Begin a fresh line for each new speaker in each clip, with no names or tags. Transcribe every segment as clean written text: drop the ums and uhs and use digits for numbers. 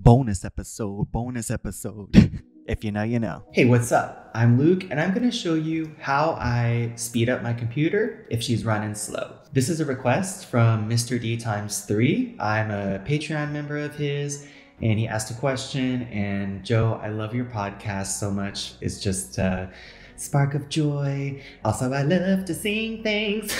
Bonus episode. If you know, you know. Hey, what's up? I'm Luke, and I'm going to show you how I speed up my computer if she's running slow. This is a request from Mr. D times 3. I'm a Patreon member of his, and he asked a question. And Joe, I love your podcast so much. It's just a spark of joy. Also, I love to sing things.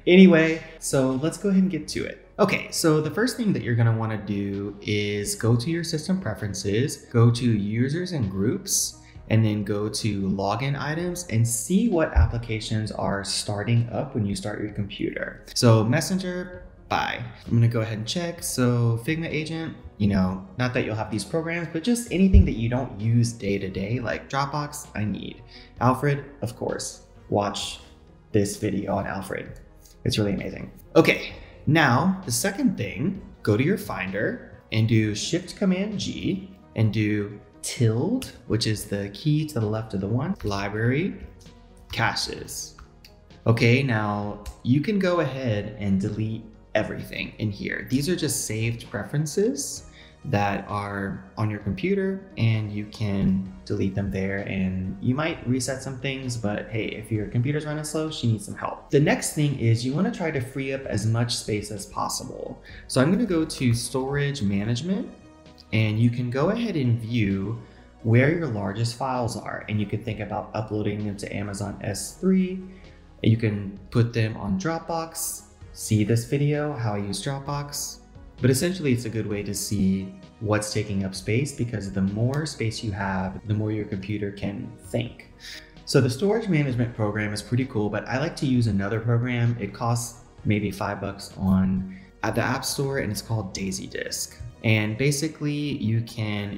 Anyway, so let's go ahead and get to it. Okay, so the first thing that you're going to want to do is go to your system preferences, go to users and groups, and then go to login items and see what applications are starting up when you start your computer. So Messenger, bye. I'm going to go ahead and check. So Figma agent, not that you'll have these programs, but just anything that you don't use day to day, like Dropbox, I need. Alfred, of course. Watch this video on Alfred. It's really amazing. Okay. Now, the second thing, go to your Finder and do Shift-Command-G and do tilde, which is the key to the left of the one, library, caches. Okay, now you can go ahead and delete everything in here. These are just saved preferences that are on your computer, and you can delete them there, and you might reset some things, but hey, if your computer's running slow, she needs some help. The next thing is you want to try to free up as much space as possible. So I'm going to go to storage management, and you can go ahead and view where your largest files are, and you can think about uploading them to Amazon S3. You can put them on Dropbox. See this video, how I use Dropbox. But essentially, it's a good way to see what's taking up space, because the more space you have, the more your computer can think. So the storage management program is pretty cool, but I like to use another program. It costs maybe $5 at the App Store, and it's called Daisydisk. And basically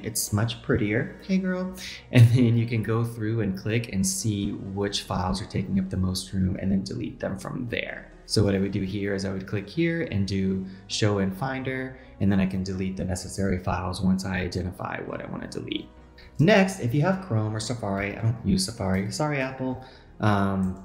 it's much prettier, hey girl, and then you can go through and click and see which files are taking up the most room and then delete them from there. So what I would do here is I would click here and do show in Finder, and then I can delete the necessary files once I identify what I want to delete. Next, if you have Chrome or Safari, I don't use Safari, sorry Apple,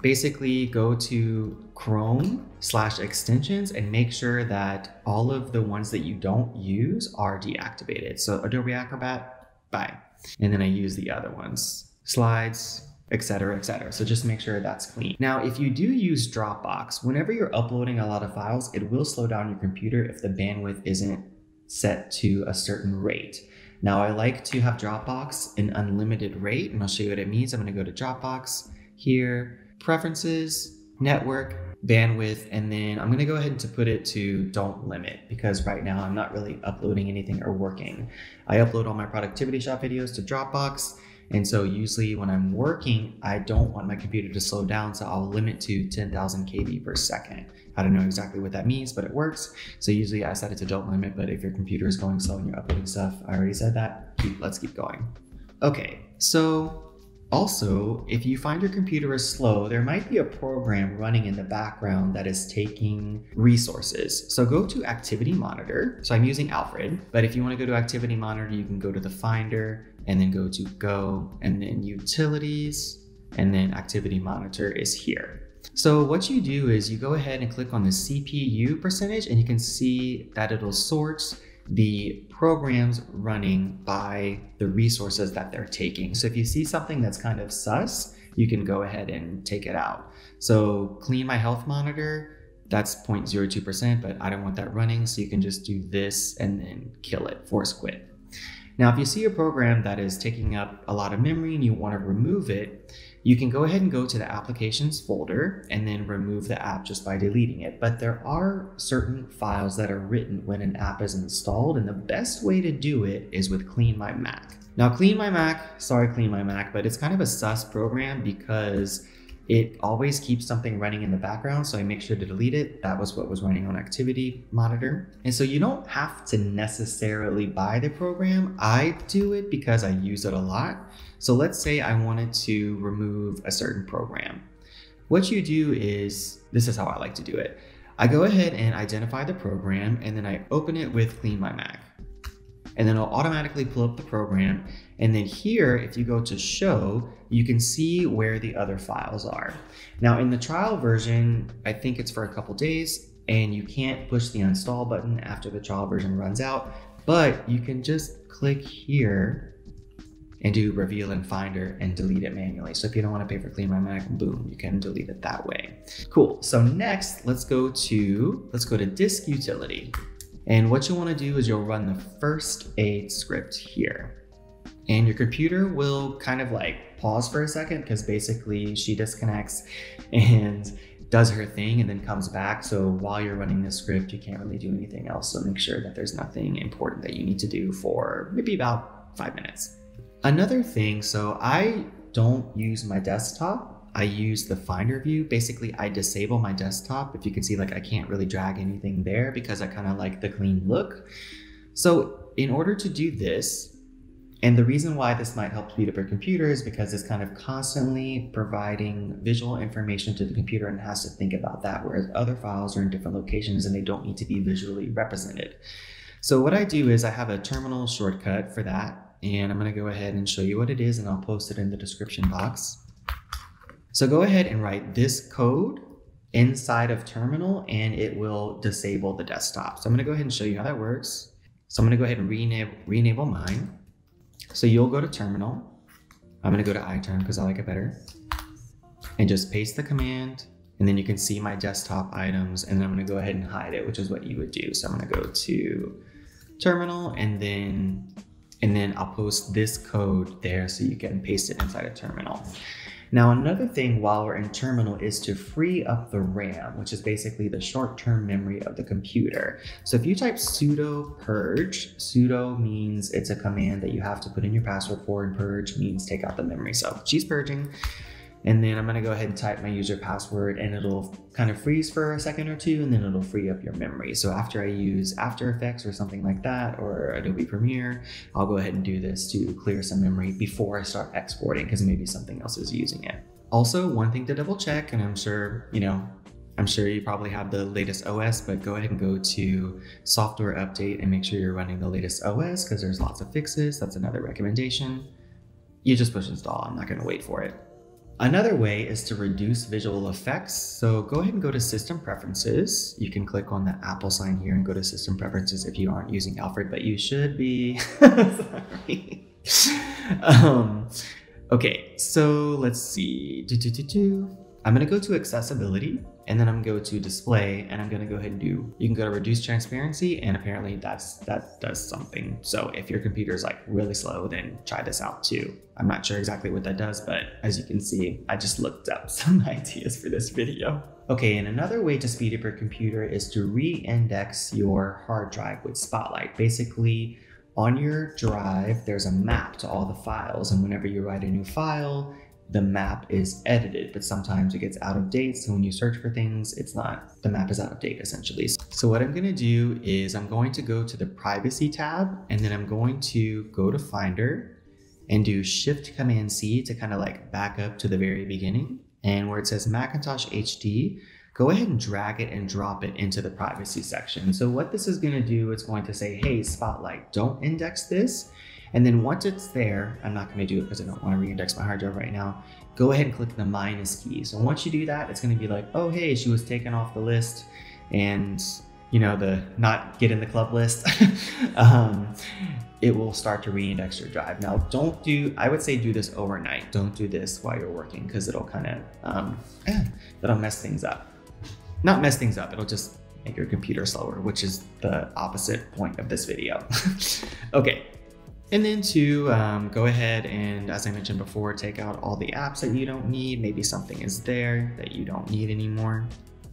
basically go to Chrome/extensions and make sure that all of the ones that you don't use are deactivated. So Adobe Acrobat, bye. And then I use the other ones, slides, etc., etc. So just make sure that's clean. Now, if you do use Dropbox, whenever you're uploading a lot of files, it will slow down your computer if the bandwidth isn't set to a certain rate. Now, I like to have Dropbox an unlimited rate, and I'll show you what it means. I'm going to go to Dropbox here, preferences, network, bandwidth, and then I'm going to go ahead and put it to don't limit, because right now I'm not really uploading anything or working. I upload all my productivity shop videos to Dropbox. And so usually when I'm working, I don't want my computer to slow down, so I'll limit to 10,000 KB per second. I don't know exactly what that means, but it works. So usually I set it to don't limit, but if your computer is going slow and you're uploading stuff, I already said that, let's keep going. Okay, so also, if you find your computer is slow, there might be a program running in the background that is taking resources. So go to Activity Monitor. So I'm using Alfred, but if you want to go to Activity Monitor, you can go to the Finder and then go to Go and then Utilities, and then Activity Monitor is here. So what you do is you go ahead and click on the CPU percentage, and you can see that it'll sort the programs running by the resources that they're taking. So if you see something that's kind of sus, you can go ahead and take it out. So Clean My Health Monitor, that's 0.02%, but I don't want that running. So you can just do this and then kill it, force quit. Now, if you see a program that is taking up a lot of memory and you want to remove it, you can go ahead and go to the applications folder and then remove the app just by deleting it. But there are certain files that are written when an app is installed, and the best way to do it is with Clean My Mac. Now, Clean My Mac, but it's kind of a sus program because it always keeps something running in the background, so I make sure to delete it. That was what was running on Activity Monitor. And so you don't have to necessarily buy the program. I do it because I use it a lot. So let's say I wanted to remove a certain program. What you do is, this is how I like to do it. I go ahead and identify the program, and then I open it with Clean My Mac. And then it'll automatically pull up the program. And then here, if you go to show, you can see where the other files are. Now in the trial version, I think it's for a couple days, and you can't push the install button after the trial version runs out. but you can just click here and do reveal in Finder and delete it manually. So if you don't want to pay for Clean My Mac, boom, you can delete it that way. Cool. So next, let's go to disk utility. And what you want to do is you'll run the first aid script here. And your computer will kind of like pause for a second because basically she disconnects and does her thing and then comes back. So while you're running this script, you can't really do anything else. So make sure that there's nothing important that you need to do for maybe about 5 minutes. Another thing, so I don't use my desktop. I use the Finder view. Basically, I disable my desktop. If you can see, like I can't really drag anything there because I kind of like the clean look. So in order to do this, and the reason why this might help speed up your computer is because it's kind of constantly providing visual information to the computer and has to think about that, whereas other files are in different locations and they don't need to be visually represented. So what I do is I have a terminal shortcut for that. And I'm going to go ahead and show you what it is, and I'll post it in the description box. So go ahead and write this code inside of terminal and it will disable the desktop. So I'm going to go ahead and show you how that works. So I'm going to go ahead and re-enable mine. So you'll go to terminal. I'm going to go to iTerm because I like it better. And just paste the command. And then you can see my desktop items. And then I'm going to go ahead and hide it, which is what you would do. So I'm going to go to terminal and then I'll post this code there so you can paste it inside a terminal. Now, another thing while we're in terminal is to free up the RAM, which is basically the short-term memory of the computer. So if you type sudo purge, sudo means it's a command that you have to put in your password for, and purge means take out the memory. So she's purging. And then I'm going to go ahead and type my user password and it'll kind of freeze for a second or two and then it'll free up your memory. So after I use After Effects or something like that or Adobe Premiere, I'll go ahead and do this to clear some memory before I start exporting because maybe something else is using it. Also, one thing to double check, and I'm sure you probably have the latest OS, but go ahead and go to software update and make sure you're running the latest OS because there's lots of fixes. That's another recommendation. You just push install. I'm not going to wait for it. Another way is to reduce visual effects. So go ahead and go to System Preferences. You can click on the Apple sign here and go to System Preferences if you aren't using Alfred, but you should be. Sorry. Okay, so let's see. I'm going to go to Accessibility, and then I'm going to go to Display, and I'm going to go ahead and you can go to Reduce Transparency, and apparently that does something. So if your computer is like really slow, then try this out too. I'm not sure exactly what that does, but as you can see, I just looked up some ideas for this video. Okay, and another way to speed up your computer is to re-index your hard drive with Spotlight. Basically, on your drive, there's a map to all the files, and whenever you write a new file, the map is edited, but sometimes it gets out of date. So when you search for things, the map is out of date essentially. So what I'm going to do is I'm going to go to the Privacy tab, and then I'm going to go to Finder and do Shift Command C to kind of like back up to the very beginning. And where it says Macintosh HD, go ahead and drag it and drop it into the privacy section. So what this is going to do, it's going to say, hey, Spotlight, don't index this. And then once it's there, I'm not going to do it because I don't want to re-index my hard drive right now. Go ahead and click the minus key. So once you do that, it's going to be like, oh, hey, she was taken off the list, and the not get in the club list. It will start to re-index your drive. Now, I would say do this overnight. Don't do this while you're working because it'll kind of, it'll mess things up. Not mess things up, it'll just make your computer slower, which is the opposite point of this video. Okay. And then to go ahead and, as I mentioned before, take out all the apps that you don't need. Maybe something is there that you don't need anymore.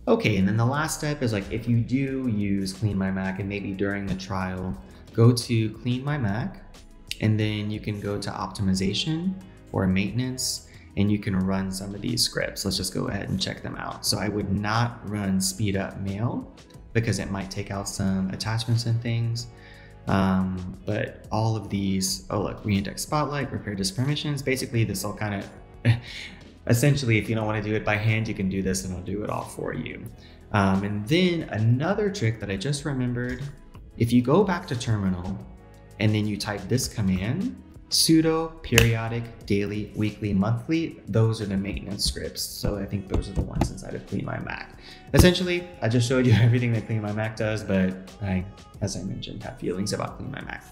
Okay, and then the last step is like if you do use Clean My Mac and maybe during the trial, go to Clean My Mac, and then you can go to Optimization or Maintenance, and you can run some of these scripts. Let's just go ahead and check them out. So I would not run Speed Up Mail because it might take out some attachments and things. But all of these, oh look, re-index Spotlight, repair disk permissions. Basically this will kind of, essentially if you don't want to do it by hand, you can do this and it'll do it all for you. And then another trick that I just remembered, if you go back to terminal and then you type this command, sudo, periodic, daily, weekly, monthly. Those are the maintenance scripts. So I think those are the ones inside of Clean My Mac. Essentially, I just showed you everything that Clean My Mac does, but I, as I mentioned, have feelings about Clean My Mac.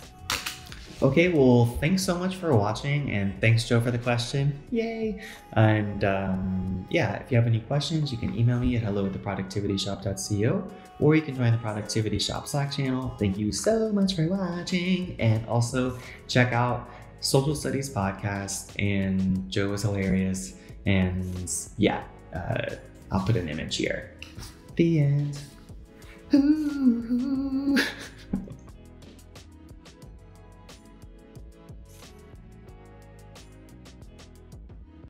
Okay, well, thanks so much for watching, and thanks, Joe, for the question. Yay! And yeah, if you have any questions, you can email me at hello@theproductivityshop.co, or you can join the Productivity Shop Slack channel. Thank you so much for watching, and also check out Social Studies Podcast, and Joe is hilarious, and yeah, I'll put an image here. The end. Ooh.